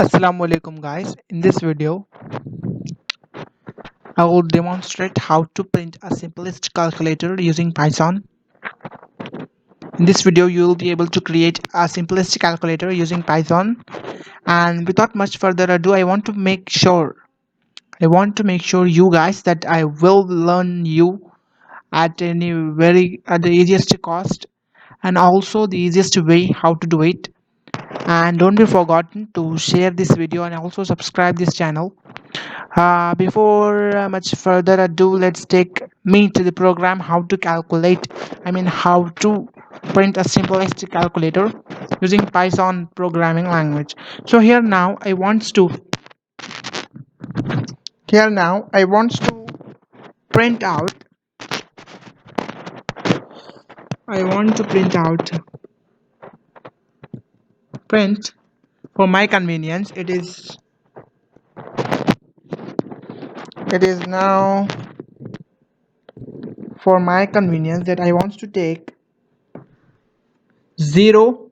Assalamualaikum guys. In this video, I will demonstrate how to print a simplest calculator using Python. In this video, you will be able to create a simplest calculator using Python. And without much further ado, I want to make sure you guys that I will learn you at the easiest cost and also the easiest way how to do it. And don't be forgotten to share this video and also subscribe this channel. Before much further ado, let's take me to the program how to calculate, how to print a simplest calculator using Python programming language. So here now I want to print out I want to print for my convenience. It is now for my convenience that I want to take 0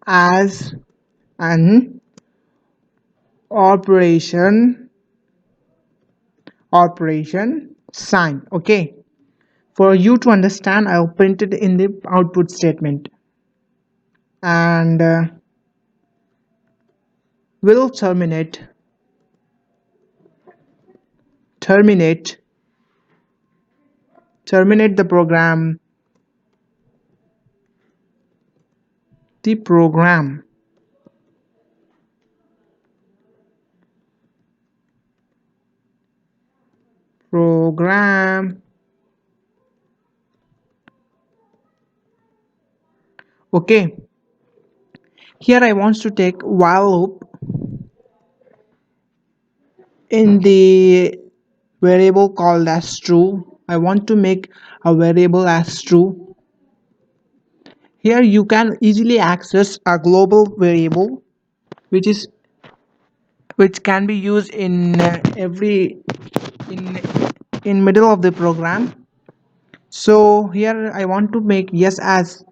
as an operation sign. Okay, for you to understand, I'll print it in the output statement, and will terminate the program. Okay, here I want to take while loop in the variable called as true. I want to make a variable as true. Here you can easily access a global variable which is which can be used in every in in middle of the program. So here I want to make yes as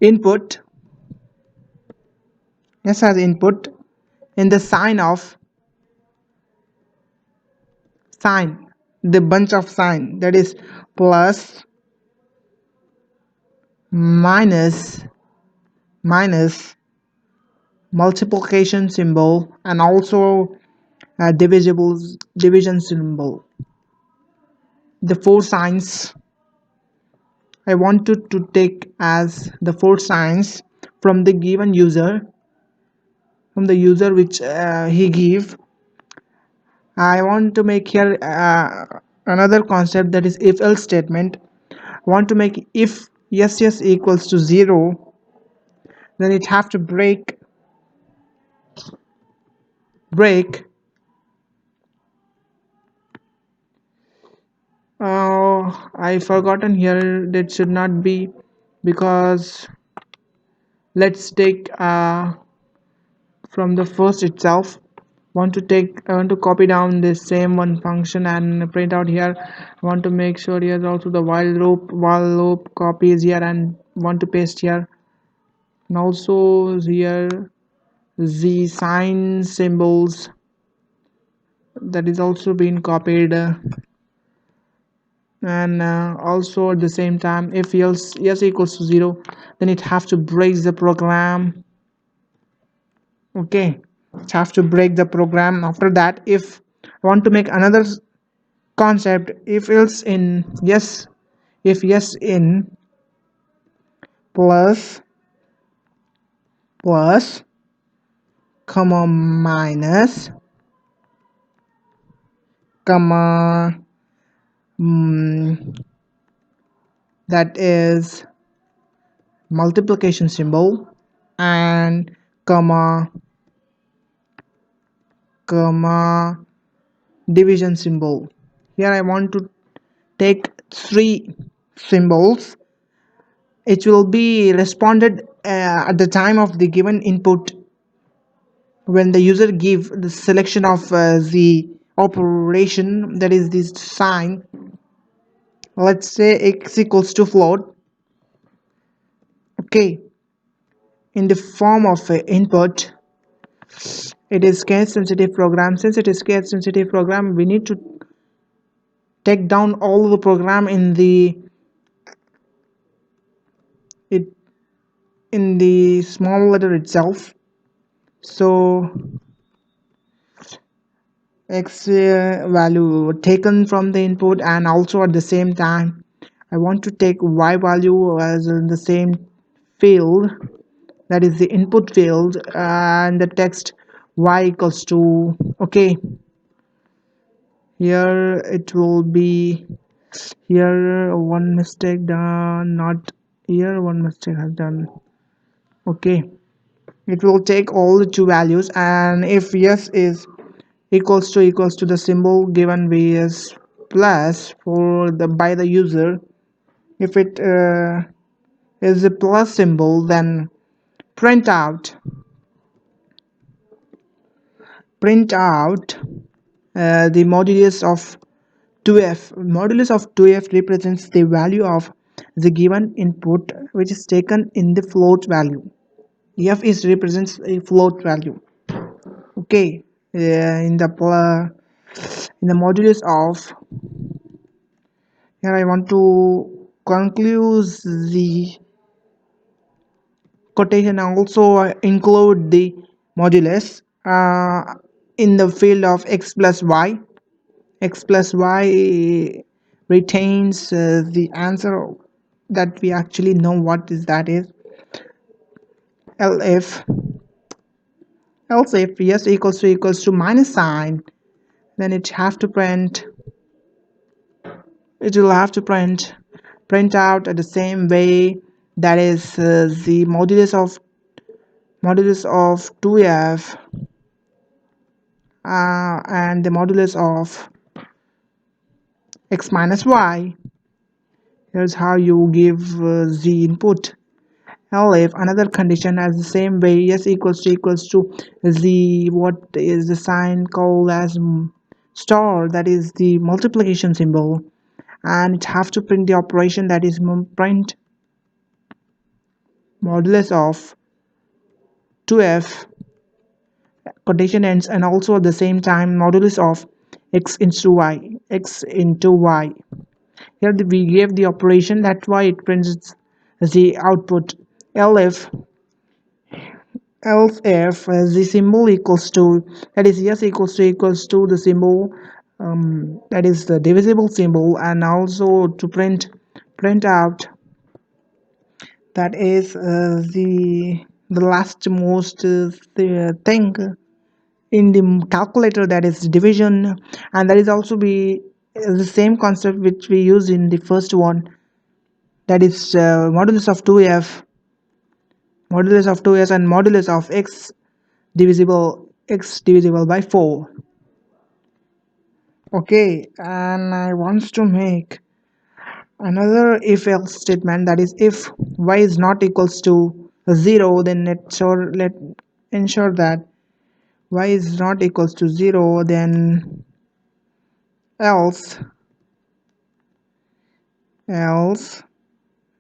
input in the sign, the bunch of sign, that is plus, minus, multiplication symbol, and also division symbol. The four signs I wanted to take as the four signs from the given user, from the user which he give. I want to make here another concept, that is if else statement. I want to make if yes equals to 0, then it have to break I forgotten here, that should not be, because let's take from the first itself. I want to copy down this same one function and print out here. I want to make sure here also the while loop copies here and want to paste here, and also here the sign symbols, that is also being copied, and also at the same time if yes equals to 0, then it have to break the program. Okay, it have to break the program. After that, if I want to make another concept, if else in yes, if yes in plus, comma, minus, comma, that is multiplication symbol, and comma, division symbol. Here I want to take three symbols. It will be responded at the time of the given input, when the user give the selection of the operation, that is this sign. Let's say x equals to float. Okay, in the form of a input. It is case sensitive program. Since it is case sensitive program, we need to take down all the program it in the small letter itself. So x value taken from the input, and also at the same time I want to take y value as in the same field, that is the input field, and the text y equals to, okay, here it will be, here one mistake done, not here one mistake has done. Okay, it will take all the two values, and if yes is equals to the symbol given vs plus for the by the user. If it is a plus symbol, then print out the modulus of 2f. Modulus of 2f represents the value of the given input which is taken in the float value. F is represents a float value. Okay, in the modulus of, here I want to conclude the quotation, also include the modulus in the field of x plus y. X plus y retains the answer that we actually know what is, that is LF. Else if yes equals to minus sign, then it will have to print out at the same way, that is the modulus of 2f and the modulus of x minus y. Here's how you give the input. Now if another condition has the same way, yes equals to the what is the sign called as star, that is the multiplication symbol, and it have to print the operation, that is print modulus of 2f quotation ends, and also at the same time modulus of x into y. Here we gave the operation, that's why it prints the output. Lf else if the symbol equals to, that is yes equals to the symbol, that is the divisible symbol, and also to print out, that is the last most thing in the calculator, that is division, and that is also be the same concept which we use in the first one, that is modulus of 2s and modulus of x divisible by 4. Okay, and I want to make another if else statement, that is if y is not equals to 0, then let ensure that y is not equals to 0, then else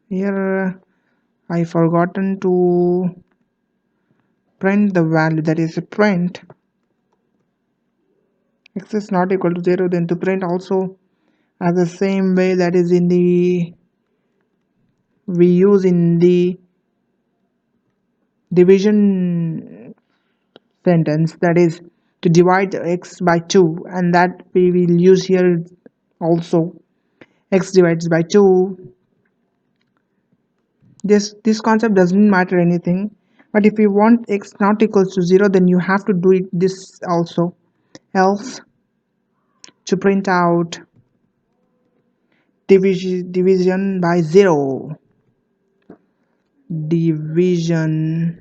here I forgotten to print the value, that is print x is not equal to 0, then to print also as the same way, that is in the we use in the division sentence, that is to divide x by 2, and that we will use here also, x divides by 2. This concept doesn't matter anything, but if you want x not equals to 0, then you have to do it this also. Else to print out division by 0, division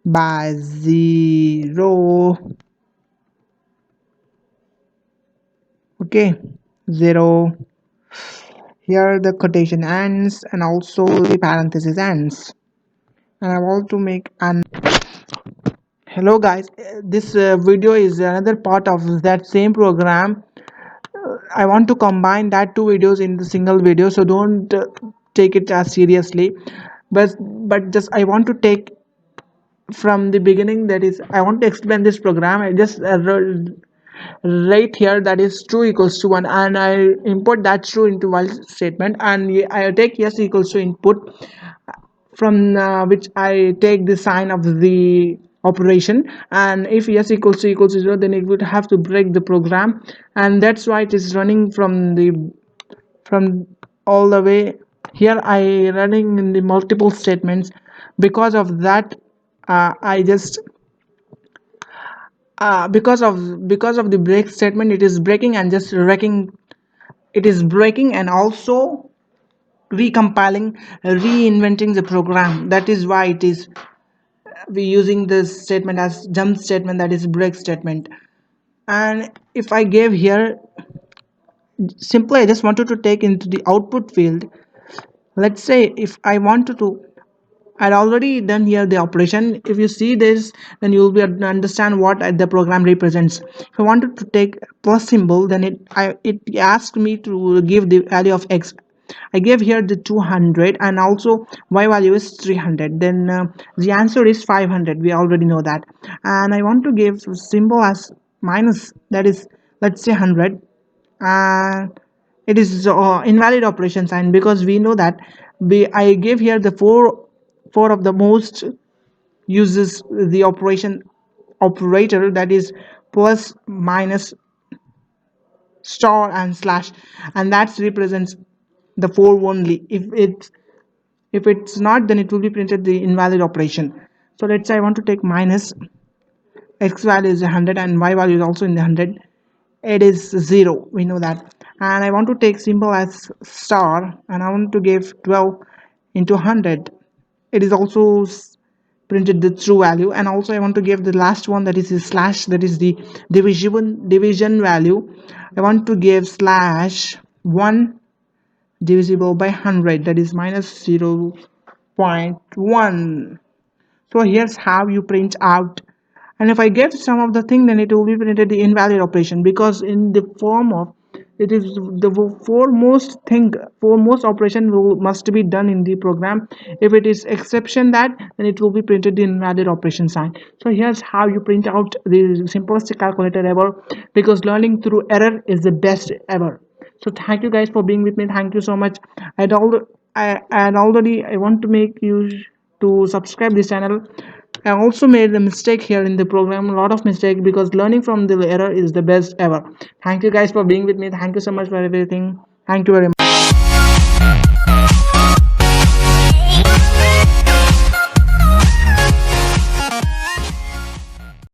by 0. Okay, 0. Here the quotation ends, and also the parenthesis ends, and I want to make an hello guys. This video is another part of that same program. I want to combine that two videos in the single video, so don't take it as seriously, but just I want to take from the beginning. That is, I want to explain this program. I just right here, that is true equals to 1, and I import that true into while statement, and I take yes equals to input, from which I take the sign of the operation, and if yes equals to 0, then it would have to break the program, and that's why it is running from all the way here. I running in the multiple statements. Because of that, I just because of the break statement, it is breaking and just wrecking. It is breaking and also recompiling, reinventing the program. That is why it is we using this statement as jump statement, that is break statement. And if I gave here, simply I just wanted to take into the output field. Let's say if I wanted to, I'd already done here the operation. If you see this, then you will be able to understand what the program represents. If I wanted to take plus symbol, then it asked me to give the value of x. I gave here the 200, and also y value is 300. Then the answer is 500. We already know that. And I want to give symbol as minus. That is, let's say 100, and it is invalid operation sign, because we know that I gave here the four of the most uses the operation operator, that is plus, minus, star, and slash, and that represents the four only. If it's not, then it will be printed the invalid operation. So let's say I want to take minus, x value is 100 and y value is also in the 100. It is 0, we know that. And I want to take symbol as star, and I want to give 12 into 100. It is also printed the true value. And also I want to give the last one, that is the slash, that is the division value. I want to give slash 1 divisible by 100, that is minus 0.1. So here's how you print out. And if I get some of the thing, then it will be printed the invalid operation, because in the form of, it is the foremost operation must be done in the program. If it is exception that, then it will be printed the invalid operation sign. So here's how you print out the simplest calculator ever, because learning through error is the best ever. So thank you guys for being with me. Thank you so much. I want to make you to subscribe this channel. I also made a mistake here in the program, a lot of mistake, because learning from the error is the best ever. Thank you guys for being with me. Thank you so much for everything. Thank you very much.